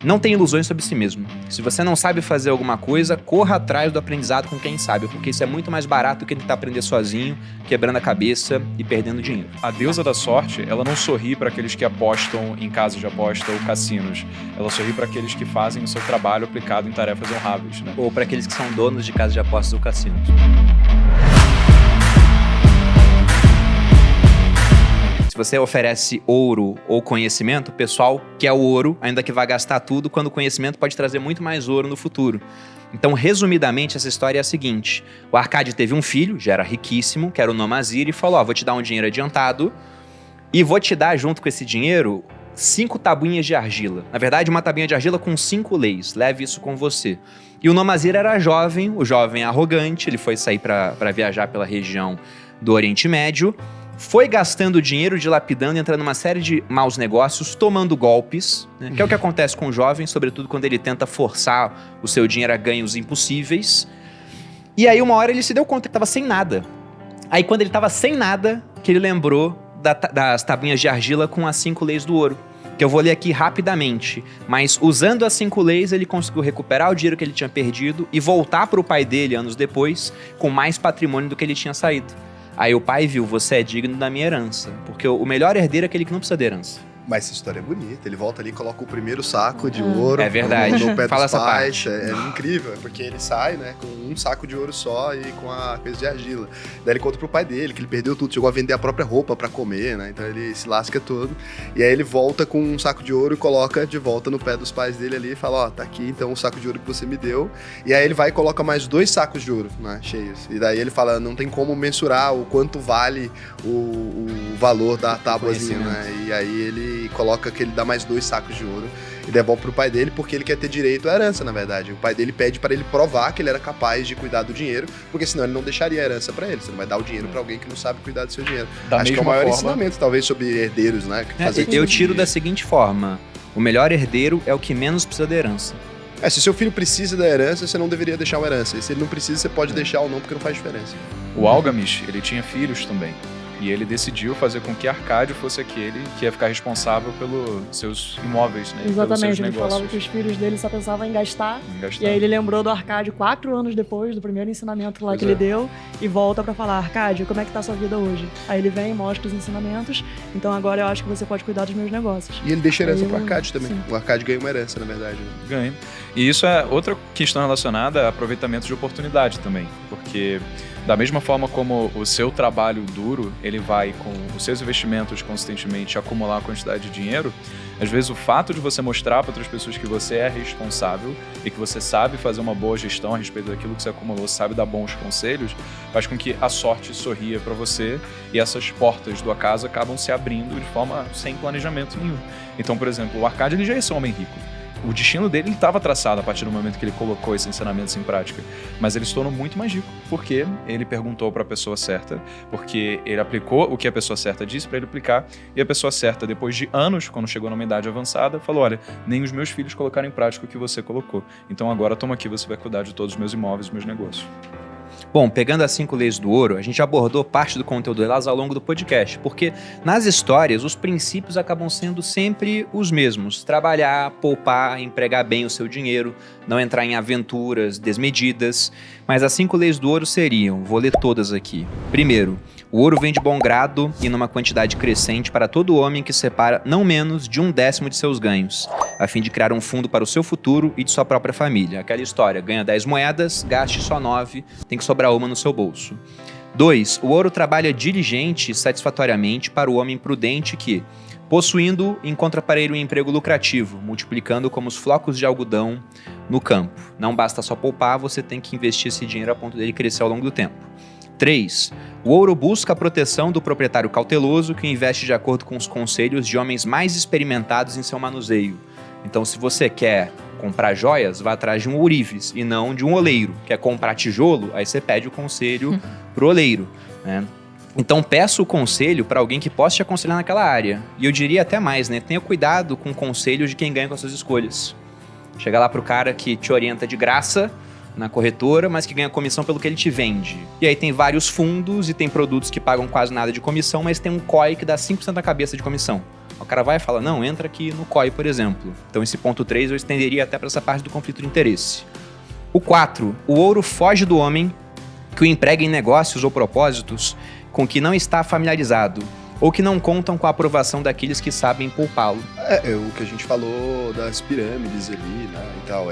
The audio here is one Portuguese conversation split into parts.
Não tenha ilusões sobre si mesmo. Se você não sabe fazer alguma coisa, corra atrás do aprendizado com quem sabe, porque isso é muito mais barato do que tentar aprender sozinho, quebrando a cabeça e perdendo dinheiro. A deusa da sorte, ela não sorri para aqueles que apostam em casas de aposta ou cassinos. Ela sorri para aqueles que fazem o seu trabalho aplicado em tarefas honráveis, né? Ou para aqueles que são donos de casas de apostas ou cassinos. Se você oferece ouro ou conhecimento, o pessoal quer o ouro, ainda que vá gastar tudo, quando o conhecimento pode trazer muito mais ouro no futuro. Então, resumidamente, essa história é a seguinte. O Arcade teve um filho, já era riquíssimo, que era o Nomazir, e falou, vou te dar um dinheiro adiantado e vou te dar, junto com esse dinheiro, 5 tabuinhas de argila. Na verdade, uma tabuinha de argila com 5 leis. Leve isso com você. E o Nomazir era jovem, o jovem arrogante, ele foi sair para viajar pela região do Oriente Médio, foi gastando dinheiro, dilapidando, entrando numa série de maus negócios, tomando golpes, né? Que é o que acontece com o jovem, sobretudo quando ele tenta forçar o seu dinheiro a ganhos impossíveis. E aí, uma hora, ele se deu conta que estava sem nada. Aí, quando ele estava sem nada, que ele lembrou das tabuinhas de argila com as 5 leis do ouro. Que eu vou ler aqui rapidamente. Mas, usando as 5 leis, ele conseguiu recuperar o dinheiro que ele tinha perdido e voltar para o pai dele, anos depois, com mais patrimônio do que ele tinha saído. Aí o pai viu, você é digno da minha herança. Porque o melhor herdeiro é aquele que não precisa de herança. Mas essa história é bonita. Ele volta ali e coloca o primeiro saco de ouro. É verdade. No pé Fala dos essa pais. parte. É incrível, porque ele sai, né, com um saco de ouro só e com a coisa de argila. Daí ele conta pro pai dele que ele perdeu tudo, chegou a vender a própria roupa pra comer, né? Então ele se lasca todo. E aí ele volta com um saco de ouro e coloca de volta no pé dos pais dele ali e fala, tá aqui então o saco de ouro que você me deu. E aí ele vai e coloca mais 2 sacos de ouro, né, cheios. E daí ele fala, não tem como mensurar o quanto vale o valor da tábuazinha, né? E aí ele coloca que ele dá mais 2 sacos de ouro e devolve pro pai dele porque ele quer ter direito à herança, na verdade. O pai dele pede para ele provar que ele era capaz de cuidar do dinheiro, porque senão ele não deixaria a herança para ele. Você não vai dar o dinheiro para alguém que não sabe cuidar do seu dinheiro. Acho que é o maior ensinamento, talvez, sobre herdeiros, né? Eu tiro da seguinte forma, o melhor herdeiro é o que menos precisa de herança. Se seu filho precisa da herança, você não deveria deixar uma herança. E se ele não precisa, você pode deixar ou não, porque não faz diferença. O Algamish, ele tinha filhos também. E ele decidiu fazer com que Arcádio fosse aquele que ia ficar responsável pelos seus imóveis, né? Exatamente, ele falava que os filhos dele só pensavam em gastar. E aí ele lembrou do Arcádio 4 anos depois do primeiro ensinamento lá que ele deu e volta pra falar, Arcádio, como é que tá a sua vida hoje? Aí ele vem e mostra os ensinamentos, então agora eu acho que você pode cuidar dos meus negócios. E ele deixa herança pro Arcádio também. Sim. O Arcádio ganha uma herança, na verdade. Ganha. E isso é outra questão relacionada a aproveitamento de oportunidade também, porque da mesma forma como o seu trabalho duro, ele vai com os seus investimentos consistentemente acumular uma quantidade de dinheiro, às vezes o fato de você mostrar para outras pessoas que você é responsável e que você sabe fazer uma boa gestão a respeito daquilo que você acumulou, sabe dar bons conselhos, faz com que a sorte sorria para você e essas portas do acaso acabam se abrindo de forma sem planejamento nenhum. Então, por exemplo, o Arcádio ele já ia ser um homem rico. O destino dele estava traçado a partir do momento que ele colocou esses ensinamentos em prática, mas ele se tornou muito mais rico, porque ele perguntou para a pessoa certa, porque ele aplicou o que a pessoa certa disse para ele aplicar, e a pessoa certa, depois de anos, quando chegou numa idade avançada, falou, olha, nem os meus filhos colocaram em prática o que você colocou, então agora toma aqui, você vai cuidar de todos os meus imóveis, meus negócios. Bom, pegando as 5 leis do ouro, a gente abordou parte do conteúdo delas ao longo do podcast, porque nas histórias os princípios acabam sendo sempre os mesmos. Trabalhar, poupar, empregar bem o seu dinheiro, não entrar em aventuras desmedidas. Mas as 5 leis do ouro seriam, vou ler todas aqui. Primeiro, o ouro vem de bom grado e numa quantidade crescente para todo homem que separa não menos de 1/10 de seus ganhos, a fim de criar um fundo para o seu futuro e de sua própria família. Aquela história, ganha 10 moedas, gaste só 9, tem que sobrar uma no seu bolso. 2. O ouro trabalha diligente e satisfatoriamente para o homem prudente que, possuindo, encontra para ele um emprego lucrativo, multiplicando como os flocos de algodão no campo. Não basta só poupar, você tem que investir esse dinheiro a ponto dele crescer ao longo do tempo. 3. O ouro busca a proteção do proprietário cauteloso que investe de acordo com os conselhos de homens mais experimentados em seu manuseio. Então, se você quer comprar joias, vá atrás de um ourives e não de um oleiro. Quer comprar tijolo? Aí você pede o conselho pro oleiro, né? Então, peça o conselho para alguém que possa te aconselhar naquela área. E eu diria até mais, né? Tenha cuidado com conselhos de quem ganha com as suas escolhas. Chega lá pro cara que te orienta de graça na corretora, mas que ganha comissão pelo que ele te vende. E aí tem vários fundos e tem produtos que pagam quase nada de comissão, mas tem um COI que dá 5% da cabeça de comissão. O cara vai e fala, não, entra aqui no COI, por exemplo. Então esse ponto 3 eu estenderia até para essa parte do conflito de interesse. O 4, o ouro foge do homem que o emprega em negócios ou propósitos com que não está familiarizado, ou que não contam com a aprovação daqueles que sabem poupá-lo. É o que a gente falou das pirâmides ali, né, e tal.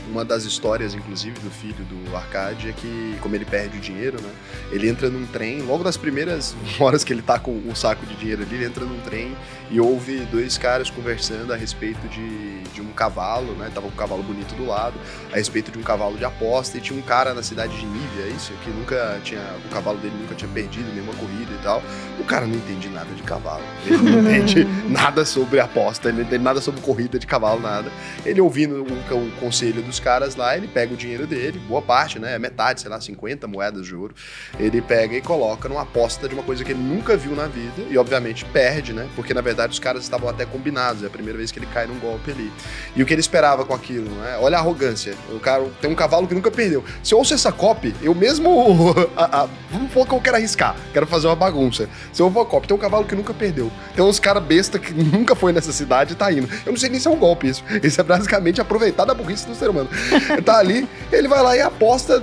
Uma das histórias, inclusive, do filho do Arcade é que, como ele perde o dinheiro, né, ele entra num trem, logo nas primeiras horas que ele tá com um saco de dinheiro ali, ele entra num trem e ouve 2 caras conversando a respeito de um cavalo, né, tava um cavalo bonito do lado, a respeito de um cavalo de aposta, e tinha um cara na cidade de Nívea, isso, que o cavalo dele nunca tinha perdido nenhuma corrida e tal. O cara não entende nada de cavalo, ele não entende nada sobre aposta, ele não entende nada sobre corrida de cavalo, nada. Ele ouvindo o conselho dos caras lá, ele pega o dinheiro dele, boa parte, né, metade, sei lá, 50 moedas de ouro, ele pega e coloca numa aposta de uma coisa que ele nunca viu na vida, e obviamente perde, né, porque na verdade os caras estavam até combinados, é a primeira vez que ele cai num golpe ali. E o que ele esperava com aquilo, né, olha a arrogância, o cara tem um cavalo que nunca perdeu. Se eu ouço essa copy, eu mesmo, vamos falar que eu quero arriscar, quero fazer uma bagunça. Se eu vou a copy, tem um cavalo que nunca perdeu. Tem uns caras besta que nunca foi nessa cidade e tá indo. Eu não sei nem se é um golpe isso. Isso é basicamente aproveitar da burrice do ser humano. Tá ali, ele vai lá e aposta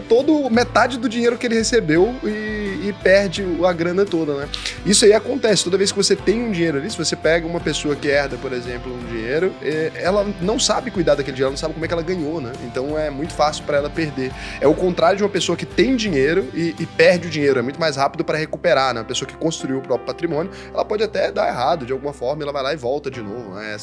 metade do dinheiro que ele recebeu e perde a grana toda, né? Isso aí acontece toda vez que você tem um dinheiro ali. Se você pega uma pessoa que herda, por exemplo, um dinheiro, ela não sabe cuidar daquele dinheiro, ela não sabe como é que ela ganhou, né? Então é muito fácil pra ela perder. É o contrário de uma pessoa que tem dinheiro e perde o dinheiro. É muito mais rápido para recuperar, né? Uma pessoa que construiu o próprio patrimônio, ela pode até dar errado de alguma forma, ela vai lá e volta de novo, né?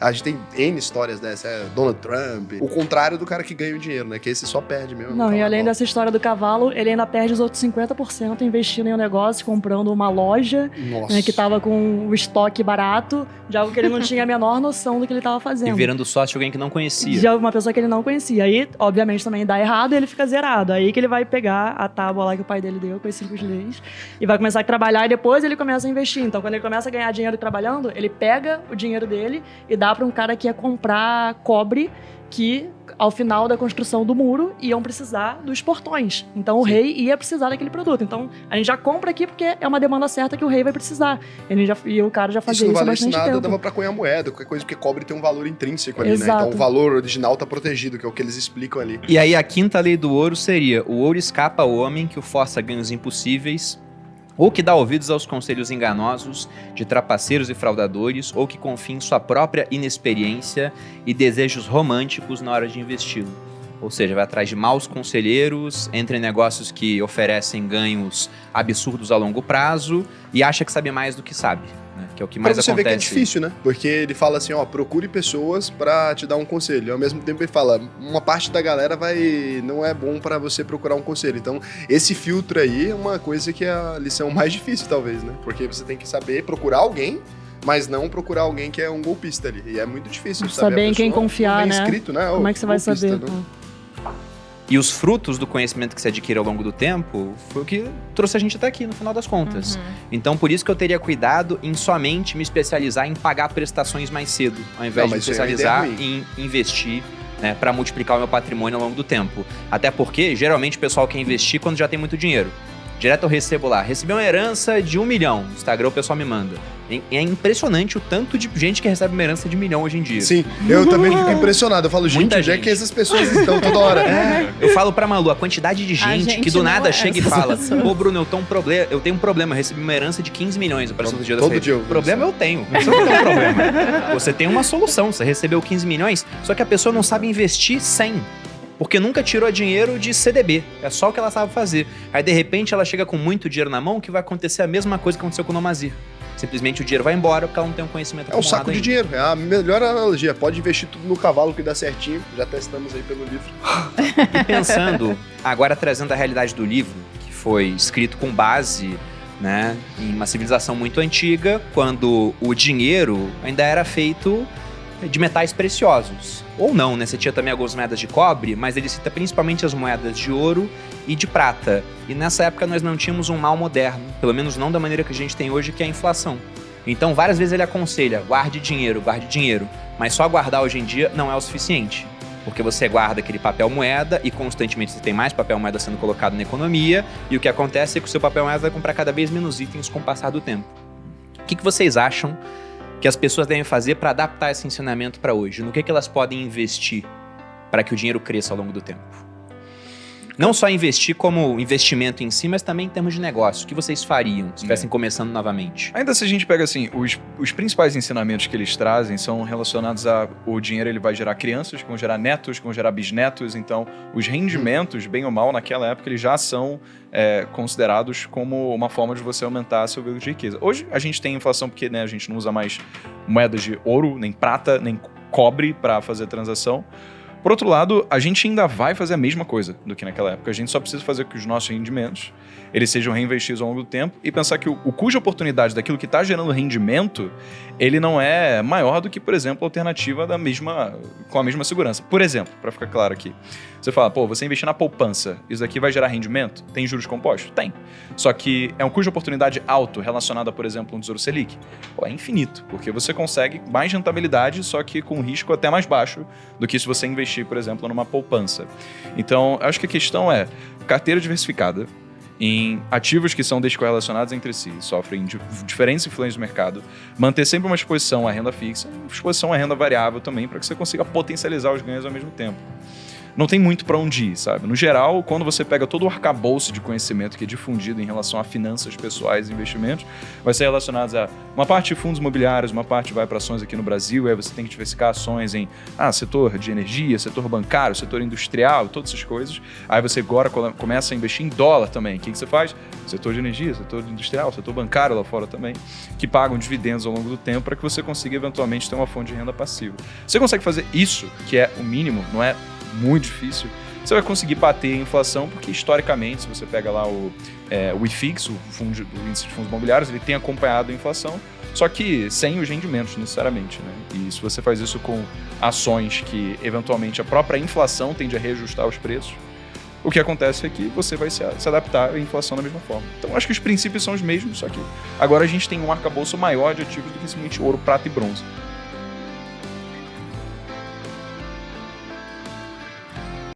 A gente tem N histórias dessa, Donald Trump, o contrário do cara que ganha o dinheiro, né? Que esse só perde mesmo. Não, e além dessa história do cavalo, ele ainda perde os outros 50% investindo em um negócio, comprando uma loja, né, que tava com o estoque barato, de algo que ele não tinha a menor noção do que ele tava fazendo. E virando sócio de alguém que não conhecia. De uma pessoa que ele não conhecia. Aí, obviamente, também dá errado e ele fica zerado. Aí que ele vai pegar a tábua lá que o pai dele deu com as 5 leis e vai começar a trabalhar e depois ele começa a investir. Então, quando ele começa a ganhar dinheiro trabalhando, ele pega o dinheiro dele e dá para um cara que ia comprar cobre que, ao final da construção do muro, iam precisar dos portões. Então, o rei ia precisar daquele produto. Então, a gente já compra aqui porque é uma demanda certa que o rei vai precisar. E o cara já fazia isso há bastante tempo. Isso não valesse nada, dava pra cunhar moeda, qualquer coisa, porque cobre tem um valor intrínseco ali, né? Então, o valor original tá protegido, que é o que eles explicam ali. E aí, a quinta lei do ouro seria: o ouro escapa ao homem que o força a ganhos impossíveis, ou que dá ouvidos aos conselhos enganosos de trapaceiros e fraudadores, ou que confia em sua própria inexperiência e desejos românticos na hora de investi-lo. Ou seja, vai atrás de maus conselheiros, entra em negócios que oferecem ganhos absurdos a longo prazo e acha que sabe mais do que sabe, né? Que é o que mais acontece. Pra você ver que é difícil, né? Porque ele fala assim, procure pessoas pra te dar um conselho. E ao mesmo tempo ele fala, uma parte da galera não é bom pra você procurar um conselho. Então, esse filtro aí é uma coisa que é a lição mais difícil, talvez, né? Porque você tem que saber procurar alguém, mas não procurar alguém que é um golpista ali. E é muito difícil saber em quem confiar, né? Escrito, né? Como é que você vai saber? E os frutos do conhecimento que se adquire ao longo do tempo foi o que trouxe a gente até aqui, no final das contas. Então, por isso que eu teria cuidado em somente me especializar em pagar prestações mais cedo, ao invés de me especializar em investir, né, para multiplicar o meu patrimônio ao longo do tempo. Até porque, geralmente, o pessoal quer investir quando já tem muito dinheiro. Direto eu recebo lá, recebi uma herança de 1 milhão. No Instagram o pessoal me manda. É impressionante o tanto de gente que recebe uma herança de 1 milhão hoje em dia. Sim, eu também fico impressionado. Eu falo, gente, onde é que essas pessoas estão toda hora? Eu falo pra Malu, a quantidade de gente que do nada chega e fala, pô, Bruno, eu tenho um problema, eu recebi uma herança de 15 milhões. Todo dia. O problema eu tenho. Você não tem um problema. Você tem uma solução, você recebeu 15 milhões, só que a pessoa não sabe investir 100. Porque nunca tirou dinheiro de CDB. É só o que ela sabe fazer. Aí, de repente, ela chega com muito dinheiro na mão, que vai acontecer a mesma coisa que aconteceu com o Nomazir. Simplesmente o dinheiro vai embora porque ela não tem um conhecimento acumulado. É um saco de dinheiro. É a melhor analogia. Pode investir tudo no cavalo que dá certinho. Já testamos aí pelo livro. E pensando, agora trazendo a realidade do livro, que foi escrito com base, né, em uma civilização muito antiga, quando o dinheiro ainda era feito de metais preciosos. Ou não, né? Você tinha também algumas moedas de cobre, mas ele cita principalmente as moedas de ouro e de prata. E nessa época nós não tínhamos um mal moderno, pelo menos não da maneira que a gente tem hoje, que é a inflação. Então várias vezes ele aconselha, guarde dinheiro, mas só guardar hoje em dia não é o suficiente. Porque você guarda aquele papel moeda e constantemente você tem mais papel moeda sendo colocado na economia, e o que acontece é que o seu papel moeda vai comprar cada vez menos itens com o passar do tempo. O que vocês acham que as pessoas devem fazer para adaptar esse ensinamento para hoje? No que elas podem investir para que o dinheiro cresça ao longo do tempo? Não só investir como investimento em si, mas também em termos de negócio. O que vocês fariam se estivessem começando novamente? Ainda se a gente pega assim, os principais ensinamentos que eles trazem são relacionados a o dinheiro ele vai gerar crianças, que vão gerar netos, que vão gerar bisnetos. Então, os rendimentos, bem ou mal, naquela época, eles já são considerados como uma forma de você aumentar seu veículo de riqueza. Hoje, a gente tem inflação porque a gente não usa mais moedas de ouro, nem prata, nem cobre para fazer transação. Por outro lado, a gente ainda vai fazer a mesma coisa do que naquela época. A gente só precisa fazer com que os nossos rendimentos eles sejam reinvestidos ao longo do tempo e pensar que o custo de oportunidade daquilo que está gerando rendimento, ele não é maior do que, por exemplo, a alternativa com a mesma segurança. Por exemplo, para ficar claro aqui, você fala, você investir na poupança, isso daqui vai gerar rendimento? Tem juros compostos? Tem. Só que é um custo de oportunidade alto relacionado a, por exemplo, um Tesouro Selic? É infinito, porque você consegue mais rentabilidade, só que com risco até mais baixo do que se você investir, por exemplo, numa poupança. Então, acho que a questão é carteira diversificada, em ativos que são descorrelacionados entre si, sofrem diferentes influências do mercado, manter sempre uma exposição à renda fixa e exposição à renda variável também, para que você consiga potencializar os ganhos ao mesmo tempo. Não tem muito para onde ir, sabe? No geral, quando você pega todo o arcabouço de conhecimento que é difundido em relação a finanças pessoais e investimentos, vai ser relacionado a uma parte de fundos imobiliários, uma parte vai para ações aqui no Brasil, aí você tem que diversificar ações em setor de energia, setor bancário, setor industrial, todas essas coisas. Aí você agora começa a investir em dólar também. O que você faz? Setor de energia, setor industrial, setor bancário lá fora também, que pagam dividendos ao longo do tempo para que você consiga eventualmente ter uma fonte de renda passiva. Você consegue fazer isso, que é o mínimo, não é muito difícil, você vai conseguir bater a inflação, porque historicamente, se você pega lá o IFIX, o índice de fundos imobiliários, ele tem acompanhado a inflação, só que sem os rendimentos necessariamente, né? E se você faz isso com ações que eventualmente a própria inflação tende a reajustar os preços, o que acontece é que você vai se adaptar à inflação da mesma forma. Então, acho que os princípios são os mesmos, só que agora a gente tem um arcabouço maior de ativos do que simplesmente ouro, prata e bronze.